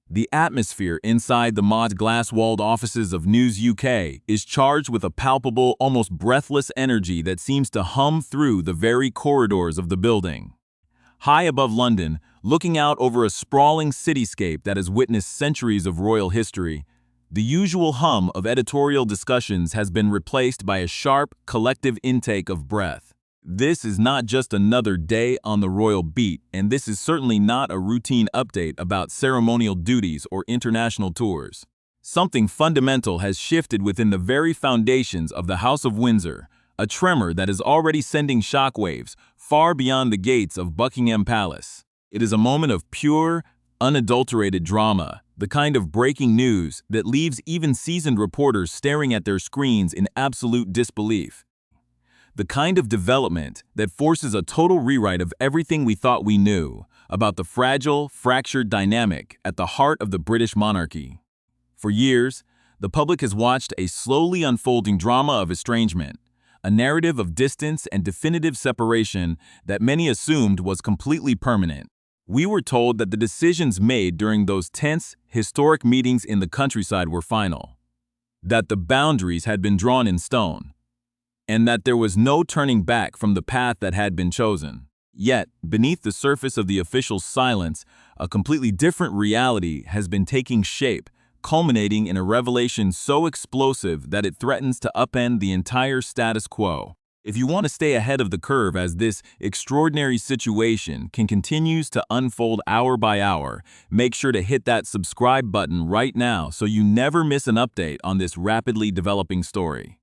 The atmosphere inside the mod glass-walled offices of News UK is charged with a palpable, almost breathless energy that seems to hum through the very corridors of the building. High above London, looking out over a sprawling cityscape that has witnessed centuries of royal history, the usual hum of editorial discussions has been replaced by a sharp, collective intake of breath. This is not just another day on the royal beat, and this is certainly not a routine update about ceremonial duties or international tours. Something fundamental has shifted within the very foundations of the House of Windsor, a tremor that is already sending shockwaves far beyond the gates of Buckingham Palace. It is a moment of pure, unadulterated drama, the kind of breaking news that leaves even seasoned reporters staring at their screens in absolute disbelief. The kind of development that forces a total rewrite of everything we thought we knew about the fragile, fractured dynamic at the heart of the British monarchy. For years, the public has watched a slowly unfolding drama of estrangement, a narrative of distance and definitive separation that many assumed was completely permanent. We were told that the decisions made during those tense, historic meetings in the countryside were final, that the boundaries had been drawn in stone, and that there was no turning back from the path that had been chosen. Yet, beneath the surface of the official silence, a completely different reality has been taking shape, culminating in a revelation so explosive that it threatens to upend the entire status quo. If you want to stay ahead of the curve as this extraordinary situation continues to unfold hour by hour, make sure to hit that subscribe button right now so you never miss an update on this rapidly developing story.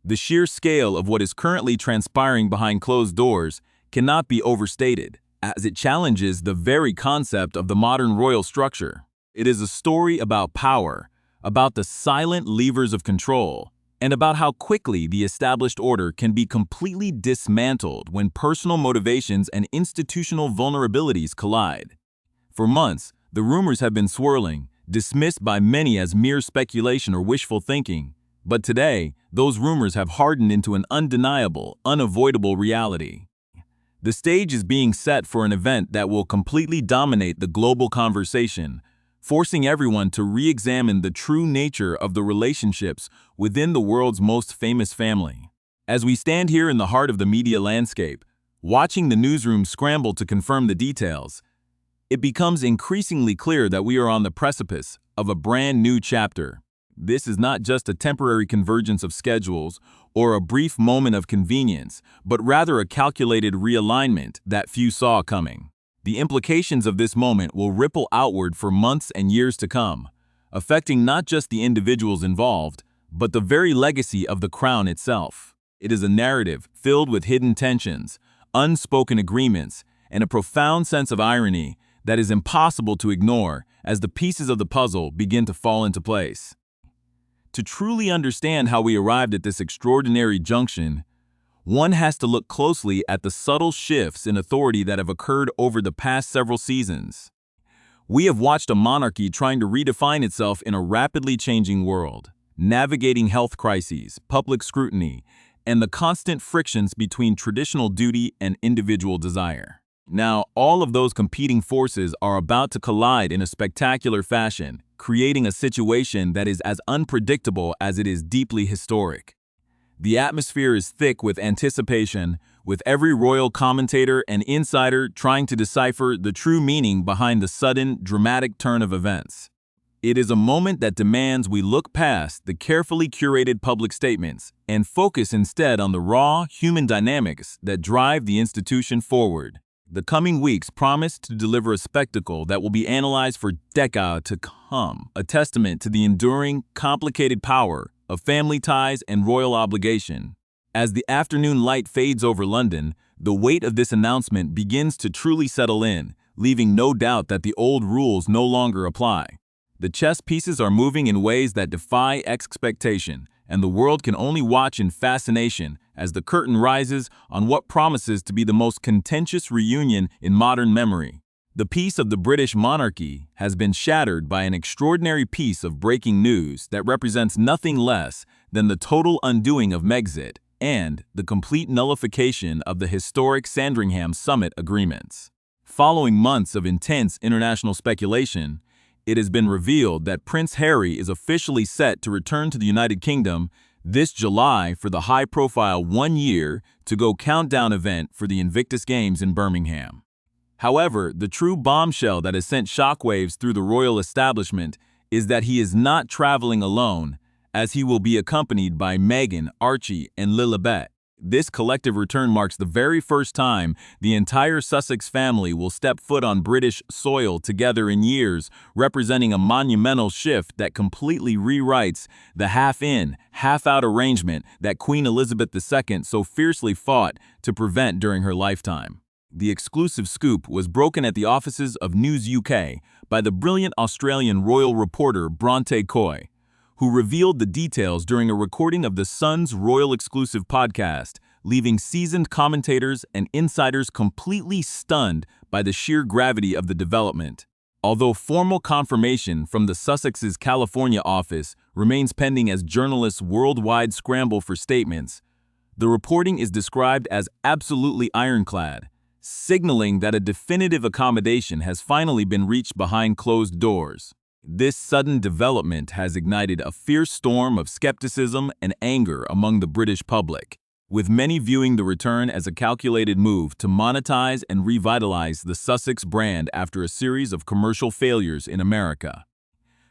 The sheer scale of what is currently transpiring behind closed doors cannot be overstated, as it challenges the very concept of the modern royal structure. It is a story about power, about the silent levers of control, and about how quickly the established order can be completely dismantled when personal motivations and institutional vulnerabilities collide. For months, the rumors have been swirling, dismissed by many as mere speculation or wishful thinking. But today, those rumors have hardened into an undeniable, unavoidable reality. The stage is being set for an event that will completely dominate the global conversation, forcing everyone to re-examine the true nature of the relationships within the world's most famous family. As we stand here in the heart of the media landscape, watching the newsroom scramble to confirm the details, it becomes increasingly clear that we are on the precipice of a brand new chapter. This is not just a temporary convergence of schedules or a brief moment of convenience, but rather a calculated realignment that few saw coming. The implications of this moment will ripple outward for months and years to come, affecting not just the individuals involved, but the very legacy of the crown itself. It is a narrative filled with hidden tensions, unspoken agreements, and a profound sense of irony that is impossible to ignore as the pieces of the puzzle begin to fall into place. To truly understand how we arrived at this extraordinary junction, one has to look closely at the subtle shifts in authority that have occurred over the past several seasons. We have watched a monarchy trying to redefine itself in a rapidly changing world, navigating health crises, public scrutiny, and the constant frictions between traditional duty and individual desire. Now, all of those competing forces are about to collide in a spectacular fashion, creating a situation that is as unpredictable as it is deeply historic. The atmosphere is thick with anticipation, with every royal commentator and insider trying to decipher the true meaning behind the sudden, dramatic turn of events. It is a moment that demands we look past the carefully curated public statements and focus instead on the raw, human dynamics that drive the institution forward. The coming weeks promise to deliver a spectacle that will be analyzed for decades to come, a testament to the enduring, complicated power of family ties and royal obligation. As the afternoon light fades over London, the weight of this announcement begins to truly settle in, leaving no doubt that the old rules no longer apply. The chess pieces are moving in ways that defy expectation, and the world can only watch in fascination as the curtain rises on what promises to be the most contentious reunion in modern memory. The peace of the British monarchy has been shattered by an extraordinary piece of breaking news that represents nothing less than the total undoing of Megxit and the complete nullification of the historic Sandringham Summit agreements. Following months of intense international speculation, it has been revealed that Prince Harry is officially set to return to the United Kingdom this July for the high-profile one-year to-go countdown event for the Invictus Games in Birmingham. However, the true bombshell that has sent shockwaves through the royal establishment is that he is not traveling alone, as he will be accompanied by Meghan, Archie, and Lilibet. This collective return marks the very first time the entire Sussex family will step foot on British soil together in years, representing a monumental shift that completely rewrites the half-in, half-out arrangement that Queen Elizabeth II so fiercely fought to prevent during her lifetime. The exclusive scoop was broken at the offices of News UK by the brilliant Australian royal reporter Bronte Coy, who revealed the details during a recording of the Sun's royal exclusive podcast, leaving seasoned commentators and insiders completely stunned by the sheer gravity of the development. Although formal confirmation from the Sussex's California office remains pending as journalists worldwide scramble for statements, the reporting is described as absolutely ironclad, signaling that a definitive accommodation has finally been reached behind closed doors. This sudden development has ignited a fierce storm of skepticism and anger among the British public, with many viewing the return as a calculated move to monetize and revitalize the Sussex brand after a series of commercial failures in America.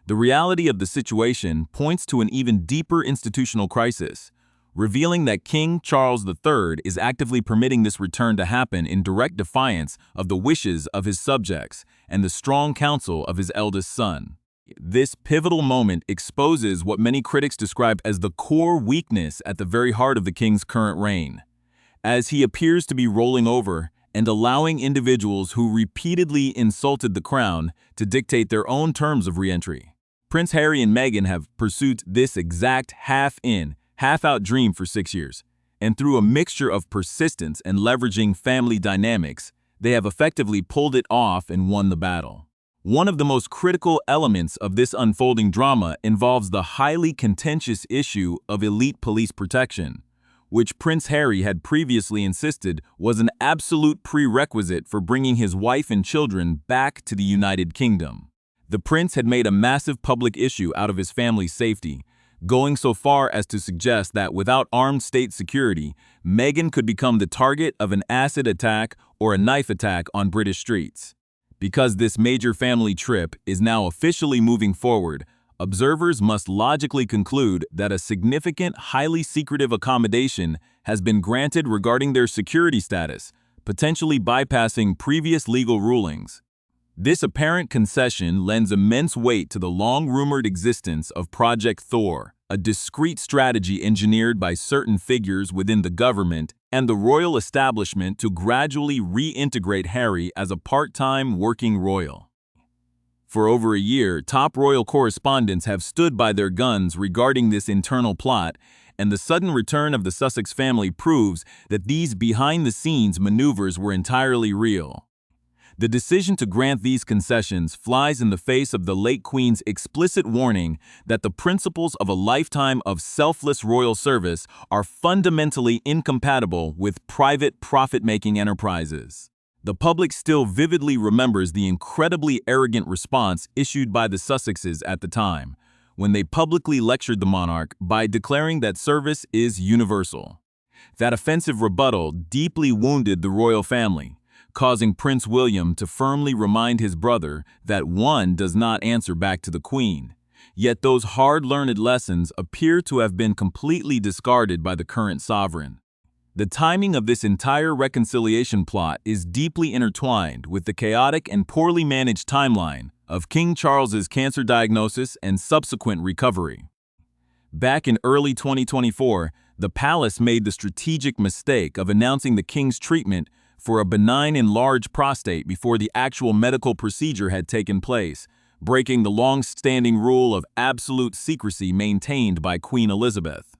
The reality of the situation points to an even deeper institutional crisis, revealing that King Charles III is actively permitting this return to happen in direct defiance of the wishes of his subjects and the strong counsel of his eldest son. This pivotal moment exposes what many critics describe as the core weakness at the very heart of the king's current reign, as he appears to be rolling over and allowing individuals who repeatedly insulted the crown to dictate their own terms of re-entry. Prince Harry and Meghan have pursued this exact half-in, half-out dream for 6 years, and through a mixture of persistence and leveraging family dynamics, they have effectively pulled it off and won the battle. One of the most critical elements of this unfolding drama involves the highly contentious issue of elite police protection, which Prince Harry had previously insisted was an absolute prerequisite for bringing his wife and children back to the United Kingdom. The prince had made a massive public issue out of his family's safety, going so far as to suggest that without armed state security, Meghan could become the target of an acid attack or a knife attack on British streets. Because this major family trip is now officially moving forward, observers must logically conclude that a significant, highly secretive accommodation has been granted regarding their security status, potentially bypassing previous legal rulings. This apparent concession lends immense weight to the long-rumored existence of Project Thor, a discreet strategy engineered by certain figures within the government and the royal establishment to gradually reintegrate Harry as a part-time working royal. For over a year, top royal correspondents have stood by their guns regarding this internal plot, and the sudden return of the Sussex family proves that these behind-the-scenes maneuvers were entirely real. The decision to grant these concessions flies in the face of the late Queen's explicit warning that the principles of a lifetime of selfless royal service are fundamentally incompatible with private profit-making enterprises. The public still vividly remembers the incredibly arrogant response issued by the Sussexes at the time, when they publicly lectured the monarch by declaring that service is universal. That offensive rebuttal deeply wounded the royal family, causing Prince William to firmly remind his brother that one does not answer back to the Queen. Yet those hard-learned lessons appear to have been completely discarded by the current sovereign. The timing of this entire reconciliation plot is deeply intertwined with the chaotic and poorly managed timeline of King Charles's cancer diagnosis and subsequent recovery. Back in early 2024, the palace made the strategic mistake of announcing the king's treatment for a benign enlarged prostate before the actual medical procedure had taken place, breaking the long-standing rule of absolute secrecy maintained by Queen Elizabeth.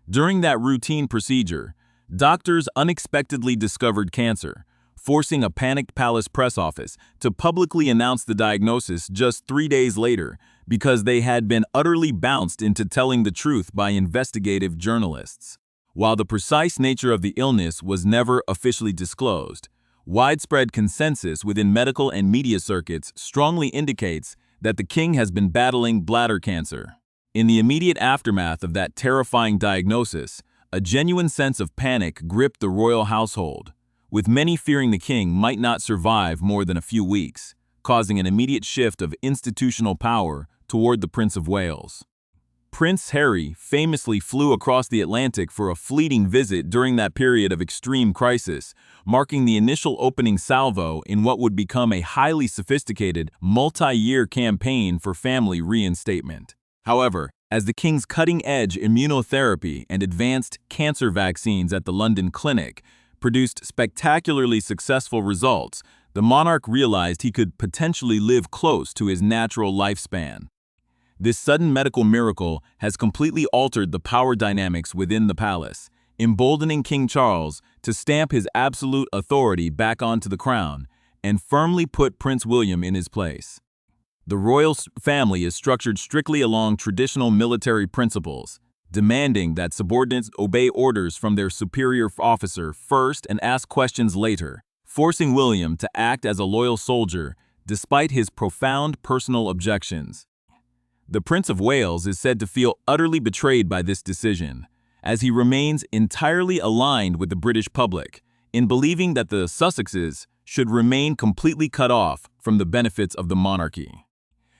During that routine procedure, doctors unexpectedly discovered cancer, forcing a panicked palace press office to publicly announce the diagnosis just 3 days later because they had been utterly bounced into telling the truth by investigative journalists. While the precise nature of the illness was never officially disclosed, widespread consensus within medical and media circuits strongly indicates that the king has been battling bladder cancer. In the immediate aftermath of that terrifying diagnosis, a genuine sense of panic gripped the royal household, with many fearing the king might not survive more than a few weeks, causing an immediate shift of institutional power toward the Prince of Wales. Prince Harry famously flew across the Atlantic for a fleeting visit during that period of extreme crisis, marking the initial opening salvo in what would become a highly sophisticated, multi-year campaign for family reinstatement. However, as the king's cutting-edge immunotherapy and advanced cancer vaccines at the London clinic produced spectacularly successful results, the monarch realized he could potentially live close to his natural lifespan. This sudden medical miracle has completely altered the power dynamics within the palace, emboldening King Charles to stamp his absolute authority back onto the crown and firmly put Prince William in his place. The royal family is structured strictly along traditional military principles, demanding that subordinates obey orders from their superior officer first and ask questions later, forcing William to act as a loyal soldier despite his profound personal objections. The Prince of Wales is said to feel utterly betrayed by this decision, as he remains entirely aligned with the British public in believing that the Sussexes should remain completely cut off from the benefits of the monarchy.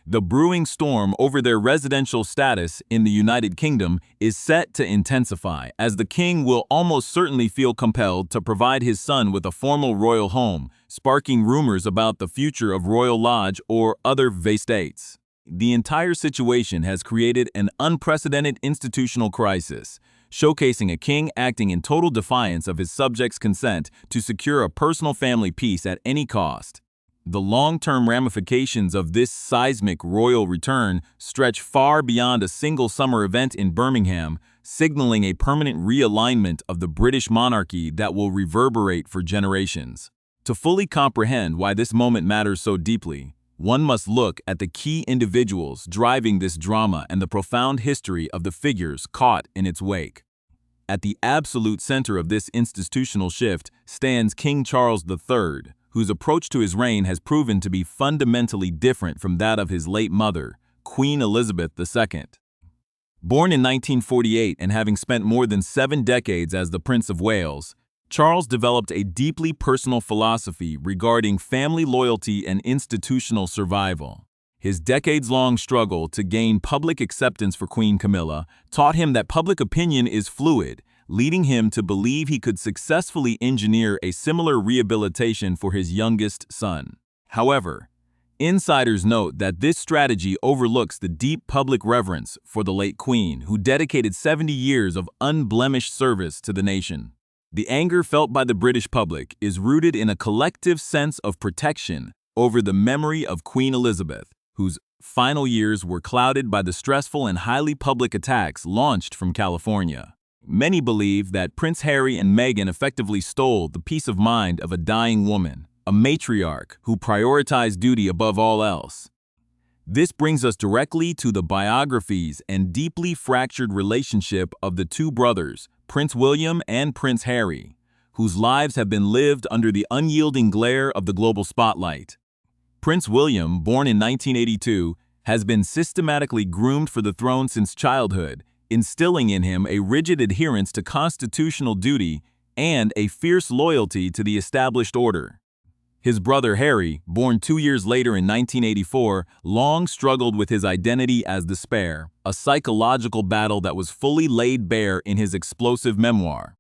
The brewing storm over their residential status in the United Kingdom is set to intensify, as the king will almost certainly feel compelled to provide his son with a formal royal home, sparking rumors about the future of Royal Lodge or other estates. The entire situation has created an unprecedented institutional crisis, showcasing a king acting in total defiance of his subjects' consent to secure a personal family peace at any cost. The long-term ramifications of this seismic royal return stretch far beyond a single summer event in Birmingham, signaling a permanent realignment of the British monarchy that will reverberate for generations. To fully comprehend why this moment matters so deeply, one must look at the key individuals driving this drama and the profound history of the figures caught in its wake. At the absolute center of this institutional shift stands King Charles III, whose approach to his reign has proven to be fundamentally different from that of his late mother, Queen Elizabeth II. Born in 1948 and having spent more than 7 decades as the Prince of Wales, Charles developed a deeply personal philosophy regarding family loyalty and institutional survival. His decades-long struggle to gain public acceptance for Queen Camilla taught him that public opinion is fluid, leading him to believe he could successfully engineer a similar rehabilitation for his youngest son. However, insiders note that this strategy overlooks the deep public reverence for the late Queen, who dedicated 70 years of unblemished service to the nation. The anger felt by the British public is rooted in a collective sense of protection over the memory of Queen Elizabeth, whose final years were clouded by the stressful and highly public attacks launched from California. Many believe that Prince Harry and Meghan effectively stole the peace of mind of a dying woman, a matriarch who prioritized duty above all else. This brings us directly to the biographies and deeply fractured relationship of the two brothers, Prince William and Prince Harry, whose lives have been lived under the unyielding glare of the global spotlight. Prince William, born in 1982, has been systematically groomed for the throne since childhood, instilling in him a rigid adherence to constitutional duty and a fierce loyalty to the established order. His brother Harry, born 2 years later in 1984, long struggled with his identity as the Spare, a psychological battle that was fully laid bare in his explosive memoir.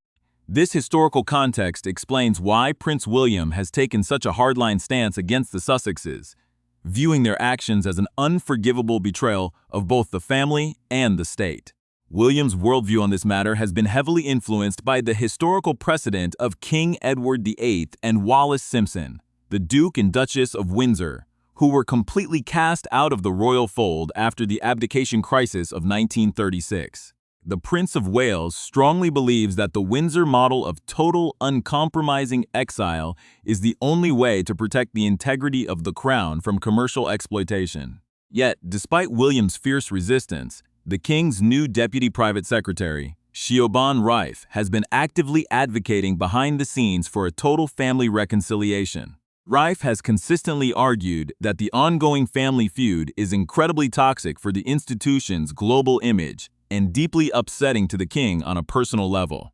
This historical context explains why Prince William has taken such a hardline stance against the Sussexes, viewing their actions as an unforgivable betrayal of both the family and the state. William's worldview on this matter has been heavily influenced by the historical precedent of King Edward VIII and Wallis Simpson, the Duke and Duchess of Windsor, who were completely cast out of the royal fold after the abdication crisis of 1936. The Prince of Wales strongly believes that the Windsor model of total, uncompromising exile is the only way to protect the integrity of the crown from commercial exploitation. Yet, despite William's fierce resistance, the king's new deputy private secretary, Siobhan Rife, has been actively advocating behind the scenes for a total family reconciliation. Rife has consistently argued that the ongoing family feud is incredibly toxic for the institution's global image and deeply upsetting to the king on a personal level.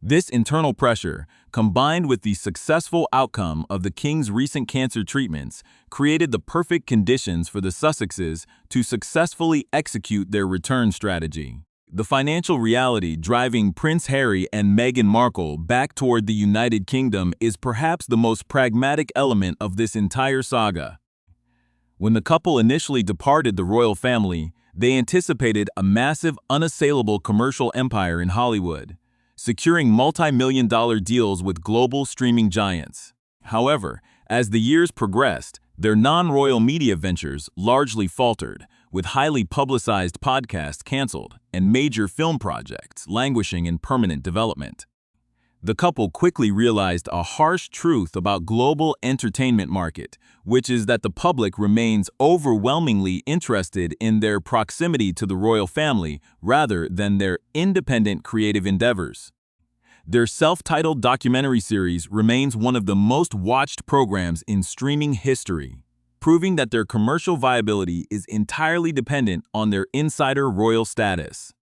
This internal pressure, combined with the successful outcome of the king's recent cancer treatments, created the perfect conditions for the Sussexes to successfully execute their return strategy. The financial reality driving Prince Harry and Meghan Markle back toward the United Kingdom is perhaps the most pragmatic element of this entire saga. When the couple initially departed the royal family, they anticipated a massive, unassailable commercial empire in Hollywood, securing multi-million-dollar deals with global streaming giants. However, as the years progressed, their non-royal media ventures largely faltered, with highly publicized podcasts canceled and major film projects languishing in permanent development. The couple quickly realized a harsh truth about global entertainment market, which is that the public remains overwhelmingly interested in their proximity to the royal family rather than their independent creative endeavors. Their self-titled documentary series remains one of the most watched programs in streaming history, proving that their commercial viability is entirely dependent on their insider royal status.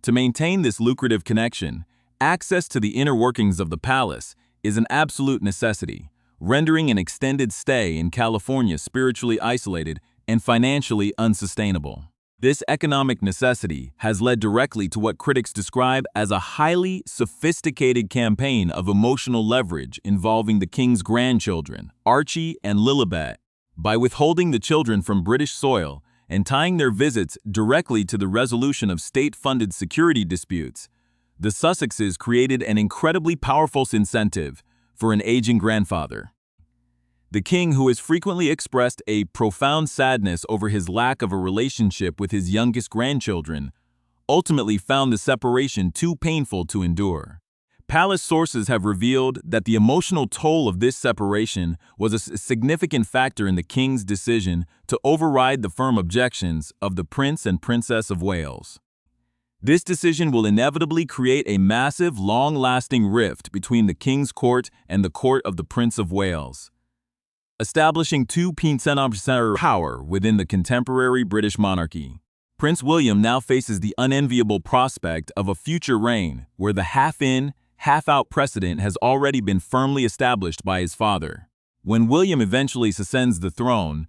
To maintain this lucrative connection, access to the inner workings of the palace is an absolute necessity, rendering an extended stay in California spiritually isolated and financially unsustainable. This economic necessity has led directly to what critics describe as a highly sophisticated campaign of emotional leverage involving the king's grandchildren, Archie and Lilibet. By withholding the children from British soil and tying their visits directly to the resolution of state-funded security disputes, the Sussexes created an incredibly powerful incentive for an aging grandfather. The king, who has frequently expressed a profound sadness over his lack of a relationship with his youngest grandchildren, ultimately found the separation too painful to endure. Palace sources have revealed that the emotional toll of this separation was a significant factor in the king's decision to override the firm objections of the Prince and Princess of Wales. This decision will inevitably create a massive, long-lasting rift between the king's court and the court of the Prince of Wales, establishing two points of power within the contemporary British monarchy. Prince William now faces the unenviable prospect of a future reign where the half-in, half-out precedent has already been firmly established by his father. When William eventually ascends the throne,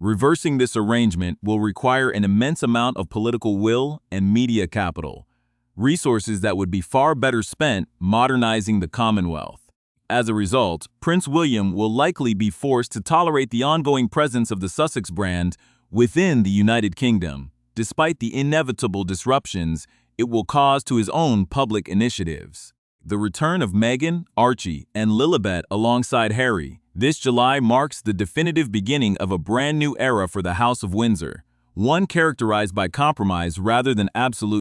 reversing this arrangement will require an immense amount of political will and media capital, resources that would be far better spent modernizing the Commonwealth. As a result, Prince William will likely be forced to tolerate the ongoing presence of the Sussex brand within the United Kingdom, despite the inevitable disruptions it will cause to his own public initiatives. The return of Meghan, Archie, and Lilibet alongside Harry this July marks the definitive beginning of a brand new era for the House of Windsor, one characterized by compromise rather than absolute